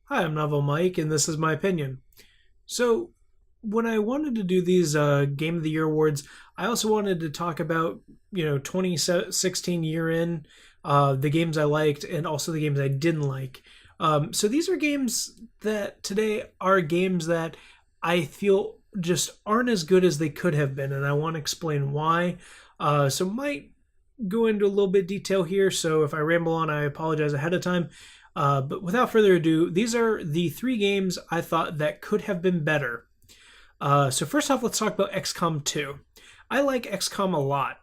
Hi, I'm Novel Mike, and this is my opinion. So, when I wanted to do these Game of the Year awards, I also wanted to talk about 2016 year in, the games I liked, and also the games I didn't like. So these are games that today are games that I feel just aren't as good as they could have been, and I want to explain why. So might go into a little bit of detail here. So if I ramble on, I apologize ahead of time. But without further ado, these are the three games I thought that could have been better. So first off, let's talk about XCOM 2. I like XCOM a lot.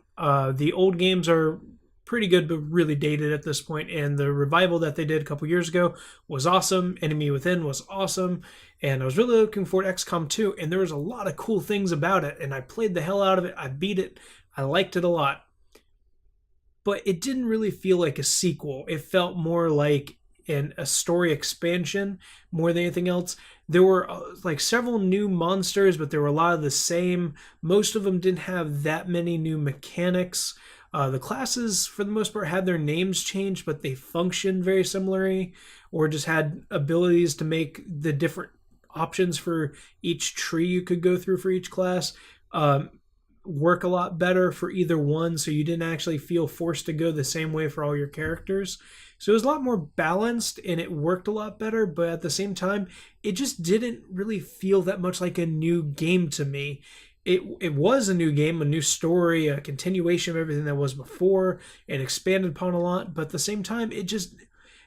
The old games are pretty good, but really dated at this point, and the revival that they did a couple years ago was awesome. Enemy Within was awesome, and I was really looking forward to XCOM 2, and there was a lot of cool things about it, and I played the hell out of it. I beat it. I liked it a lot. But it didn't really feel like a sequel. It felt more like a story expansion more than anything else. There were like several new monsters, but there were a lot of the same. Most of them didn't have that many new mechanics. The classes, for the most part, had their names changed, but they functioned very similarly, or just had abilities to make the different options for each tree you could go through for each class. Work a lot better for either one, so you didn't actually feel forced to go the same way for all your characters. So it was a lot more balanced and it worked a lot better, but at the same time, it just didn't really feel that much like a new game to me. It was a new game, a new story, a continuation of everything that was before. It expanded upon a lot, but at the same time, it just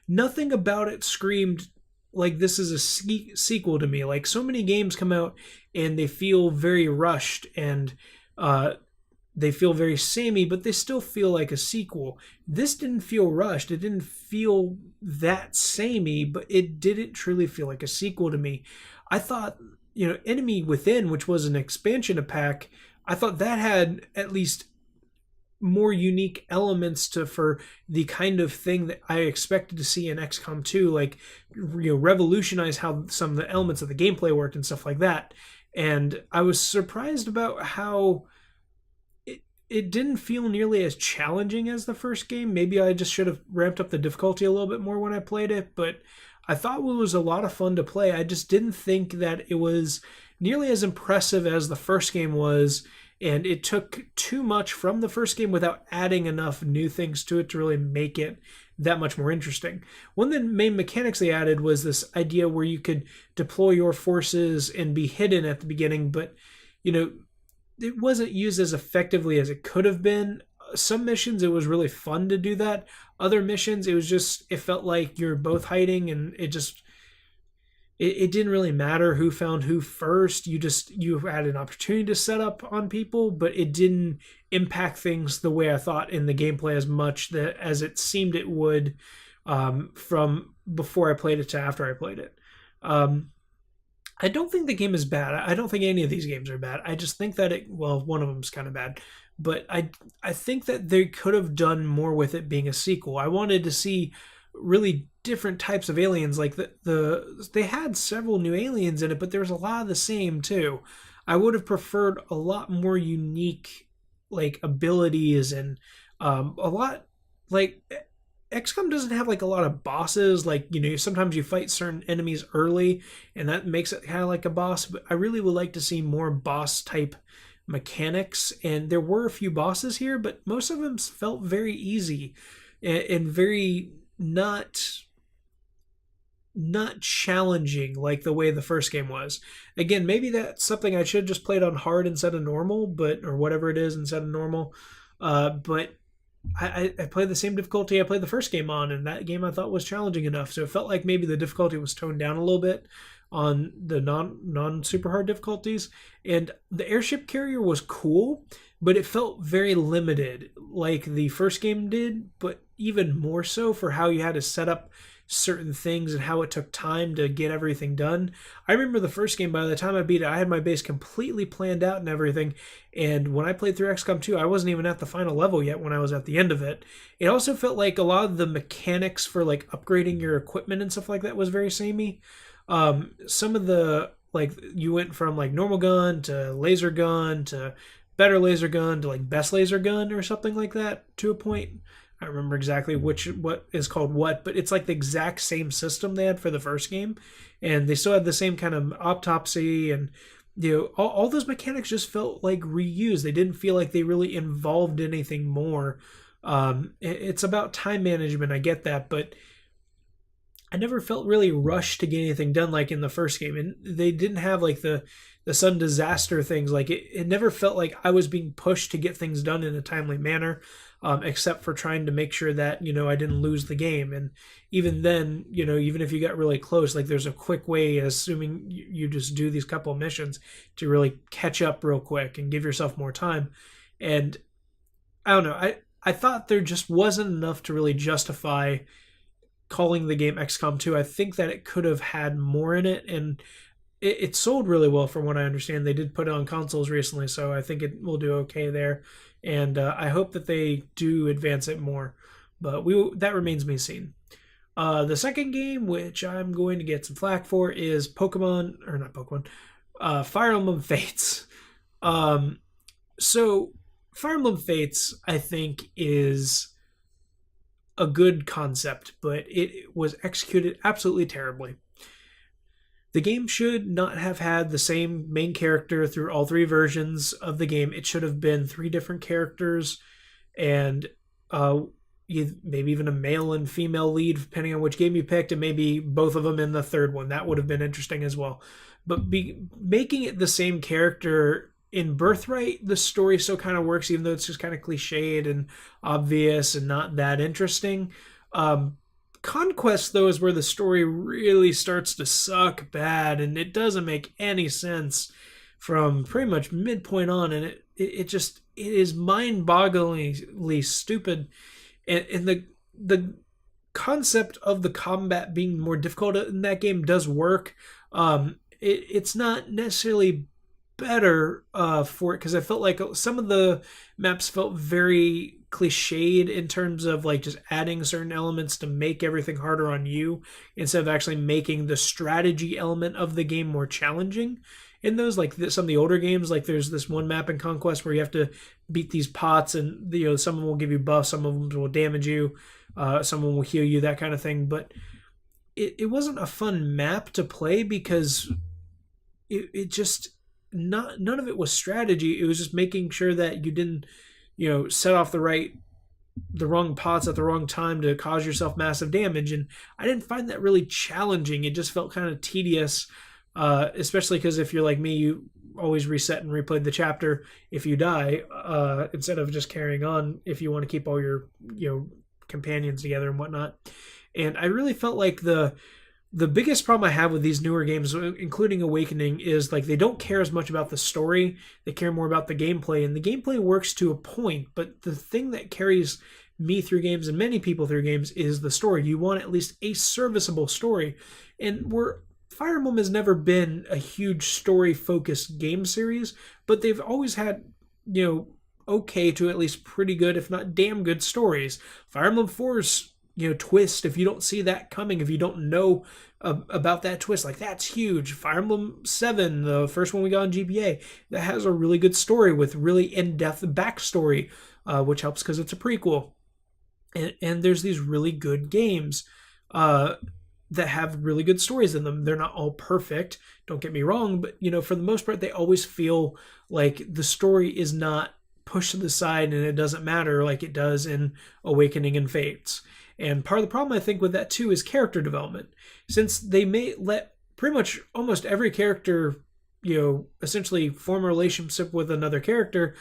nothing about it screamed like this is a sequel to me. Like so many games come out and they feel very rushed and uh, they feel very samey, but they still feel like a sequel. This didn't feel rushed. It didn't feel that samey, but it didn't truly feel like a sequel to me. I thought, Enemy Within, which was an expansion pack, I thought that had at least more unique elements to for the kind of thing that I expected to see in XCOM 2, like revolutionize how some of the elements of the gameplay worked and stuff like that. And I was surprised about how it didn't feel nearly as challenging as the first game. Maybe I just should have ramped up the difficulty a little bit more when I played it, but I thought it was a lot of fun to play. I just didn't think that it was nearly as impressive as the first game was, and it took too much from the first game without adding enough new things to it to really make it that much more interesting. One of the main mechanics they added was this idea where you could deploy your forces and be hidden at the beginning, but you know, it wasn't used as effectively as it could have been. Some missions it was really fun to do that. Other missions it felt like you're both hiding and it didn't really matter who found who first. You had an opportunity to set up on people, but it didn't impact things the way I thought in the gameplay as much that as it seemed it would from before I played it to after I played it. Um, I don't think the game is bad. I don't think any of these games are bad. I just think that one of them's kind of bad, but I think that they could have done more with it being a sequel. I wanted to see really different types of aliens. Like they had several new aliens in it, but there was a lot of the same too. I would have preferred a lot more unique like abilities and a lot like XCOM doesn't have like a lot of bosses. Like sometimes you fight certain enemies early, and that makes it kind of like a boss. But I really would like to see more boss type mechanics. And there were a few bosses here, but most of them felt very easy and very not challenging like the way the first game was. Again, maybe that's something I should have just played on hard instead of normal, but or whatever it is instead of normal. But I played the same difficulty I played the first game on, and that game I thought was challenging enough. So it felt like maybe the difficulty was toned down a little bit on the non super hard difficulties. And the airship carrier was cool, but it felt very limited, like the first game did, but even more so for how you had to set up certain things and how it took time to get everything done. I remember the first game, by the time I beat it, I had my base completely planned out and everything. And when I played through XCOM 2, I wasn't even at the final level yet when I was at the end of it. It also felt like a lot of the mechanics for like upgrading your equipment and stuff like that was very samey. Some of the like you went from like normal gun to laser gun to better laser gun to like best laser gun or something like that to a point. I don't remember exactly what is called what, but it's like the exact same system they had for the first game, and they still had the same kind of autopsy and all those mechanics just felt like reused. They didn't feel like they really involved anything more. It's about time management, I get that, but I never felt really rushed to get anything done like in the first game, and they didn't have like the sudden disaster things. Like it never felt like I was being pushed to get things done in a timely manner, except for trying to make sure that I didn't lose the game. And even then, even if you got really close, like there's a quick way, assuming you just do these couple of missions, to really catch up real quick and give yourself more time. And I don't know, I thought there just wasn't enough to really justify calling the game XCOM 2. I think that it could have had more in it, and it sold really well from what I understand. They did put it on consoles recently, so I think it will do okay there. And I hope that they do advance it more. But that remains to be seen. The second game, which I'm going to get some flack for, is Fire Emblem Fates. So Fire Emblem Fates, I think, is a good concept, but it was executed absolutely terribly. The game should not have had the same main character through all three versions of the game. It should have been three different characters, and maybe even a male and female lead, depending on which game you picked, and maybe both of them in the third one. That would have been interesting as well. But making it the same character in Birthright, the story still kind of works, even though it's just kind of cliched and obvious and not that interesting. Conquest, though, is where the story really starts to suck bad, and it doesn't make any sense from pretty much midpoint on, and it is mind-bogglingly stupid. And the concept of the combat being more difficult in that game does work. It's not necessarily better for it, because I felt like some of the maps felt very cliched in terms of like just adding certain elements to make everything harder on you, instead of actually making the strategy element of the game more challenging. In those, like some of the older games, like there's this one map in Conquest where you have to beat these pots, and some of them will give you buffs, some of them will damage you, some of them will heal you, that kind of thing. But it wasn't a fun map to play, because it just none of it was strategy. It was just making sure that you didn't set off the wrong pots at the wrong time to cause yourself massive damage. And I didn't find that really challenging. It just felt kind of tedious, especially because if you're like me, you always reset and replay the chapter if you die, instead of just carrying on if you want to keep all your companions together and whatnot. And I really felt like the biggest problem I have with these newer games, including Awakening, is like they don't care as much about the story. They care more about the gameplay, and the gameplay works to a point. But the thing that carries me through games and many people through games is the story. You want at least a serviceable story, and Fire Emblem has never been a huge story-focused game series, but they've always had okay to at least pretty good, if not damn good, stories. Fire Emblem 4's twist, if you don't see that coming, if you don't know about that twist, like that's huge. Fire Emblem 7, the first one we got on GBA, that has a really good story with really in-depth backstory, which helps because it's a prequel. And there's these really good games that have really good stories in them. They're not all perfect, don't get me wrong, but for the most part, they always feel like the story is not pushed to the side and it doesn't matter like it does in Awakening and Fates. And part of the problem, I think, with that too is character development. Since they may let pretty much almost every character, essentially form a relationship with another character,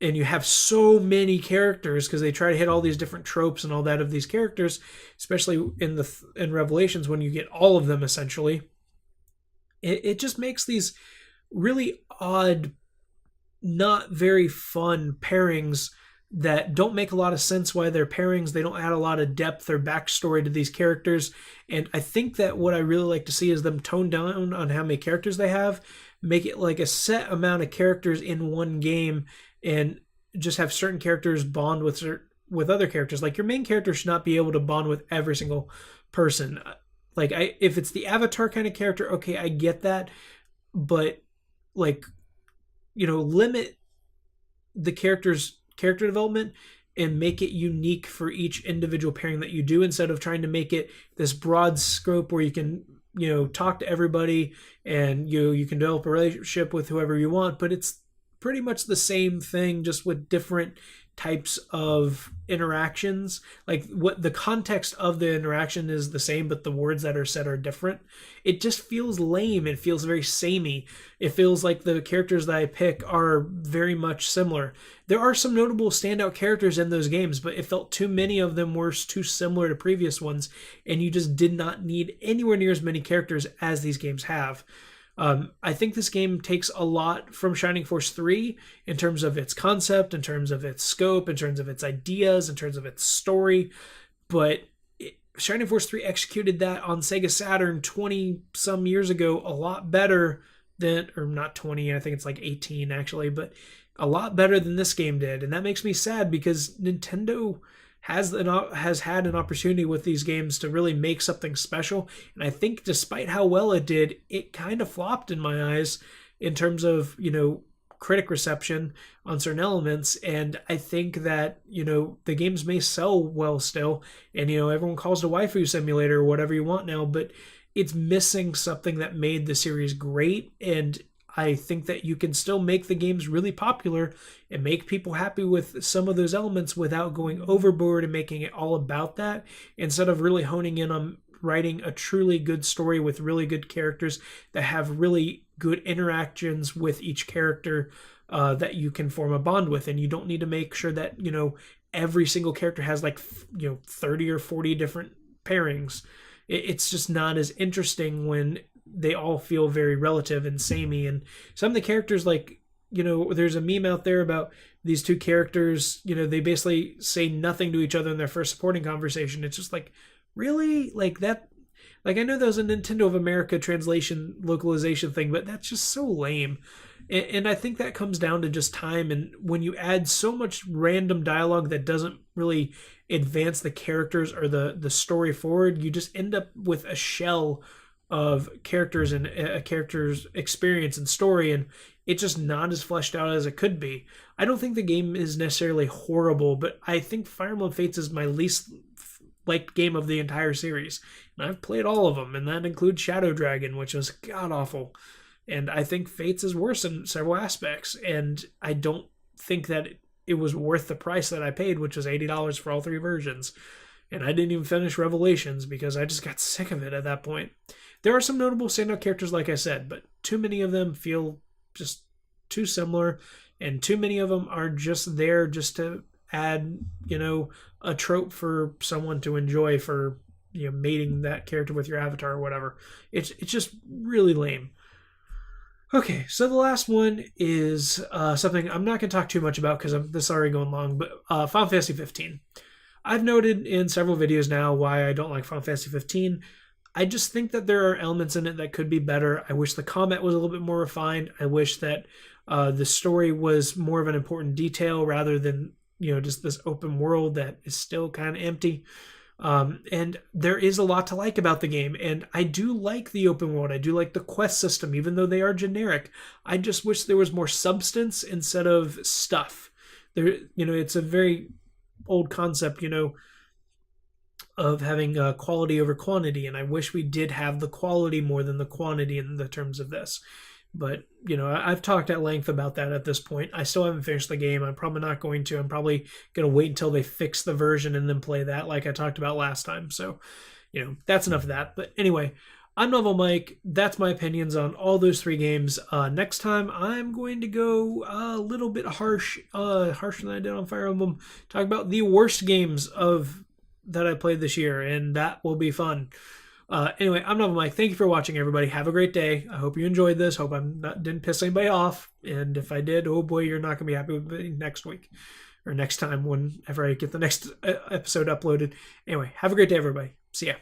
and you have so many characters because they try to hit all these different tropes and all that of these characters, especially in Revelations when you get all of them essentially. It just makes these really odd, not very fun pairings that don't make a lot of sense why they're pairings. They don't add a lot of depth or backstory to these characters. And I think that what I really like to see is them tone down on how many characters they have, make it like a set amount of characters in one game, and just have certain characters bond with other characters. Like your main character should not be able to bond with every single person. Like if it's the Avatar kind of character, okay, I get that. But limit the character development and make it unique for each individual pairing that you do, instead of trying to make it this broad scope where you can talk to everybody and you can develop a relationship with whoever you want, but it's pretty much the same thing, just with different types of interactions. Like, what the context of the interaction is the same, but the words that are said are different. It just feels lame. It feels very samey. It feels like the characters that I pick are very much similar. There are some notable standout characters in those games, but it felt too many of them were too similar to previous ones, and you just did not need anywhere near as many characters as these games have. I think this game takes a lot from Shining Force 3 in terms of its concept, in terms of its scope, in terms of its ideas, in terms of its story, but Shining Force 3 executed that on Sega Saturn 20 some years ago a lot better than, or not 20, I think it's like 18 actually, but a lot better than this game did. And that makes me sad, because Nintendo has had an opportunity with these games to really make something special, and I think despite how well it did, it kind of flopped in my eyes in terms of critic reception on certain elements. And I think that the games may sell well still, and everyone calls it a waifu simulator or whatever you want now, but it's missing something that made the series great. And I think that you can still make the games really popular and make people happy with some of those elements without going overboard and making it all about that, instead of really honing in on writing a truly good story with really good characters that have really good interactions with each character that you can form a bond with. And you don't need to make sure that every single character has like 30 or 40 different pairings. It's just not as interesting when they all feel very relative and samey. And some of the characters, like, there's a meme out there about these two characters, they basically say nothing to each other in their first supporting conversation. It's just like, really? Like that? Like, I know that was a Nintendo of America translation localization thing, but that's just so lame. And I think that comes down to just time. And when you add so much random dialogue that doesn't really advance the characters or the story forward, you just end up with a shell of characters and a character's experience and story, and it's just not as fleshed out as it could be. I don't think the game is necessarily horrible, but I think Fire Emblem Fates is my least liked game of the entire series. And I've played all of them, and that includes Shadow Dragon, which was god-awful. And I think Fates is worse in several aspects, and I don't think that it was worth the price that I paid, which was $80 for all three versions. And I didn't even finish Revelations because I just got sick of it at that point. There are some notable standout characters, like I said, but too many of them feel just too similar, and too many of them are just there just to add, a trope for someone to enjoy for, mating that character with your avatar or whatever. It's just really lame. Okay, so the last one is something I'm not going to talk too much about because this is already going long, but Final Fantasy 15. I've noted in several videos now why I don't like Final Fantasy 15. I just think that there are elements in it that could be better. I wish the combat was a little bit more refined. I wish that the story was more of an important detail rather than, just this open world that is still kind of empty. And there is a lot to like about the game. And I do like the open world. I do like the quest system, even though they are generic. I just wish there was more substance instead of stuff. It's a very old concept, of having quality over quantity, and I wish we did have the quality more than the quantity in the terms of this. But I've talked at length about that at this point. I still haven't finished the game. I'm probably not going to. I'm probably going to wait until they fix the version and then play that, like I talked about last time. So that's enough of that. But anyway, I'm Novel Mike. That's my opinions on all those three games. Next time, I'm going to go a little bit harsher than I did on Fire Emblem. Talk about the worst games that I played this year, and that will be fun. Anyway, I'm Novel Mike. Thank you for watching, everybody. Have a great day. I hope you enjoyed this. Hope didn't piss anybody off. And if I did, oh boy, you're not going to be happy with me next week or next time whenever I get the next episode uploaded. Anyway, have a great day, everybody. See ya.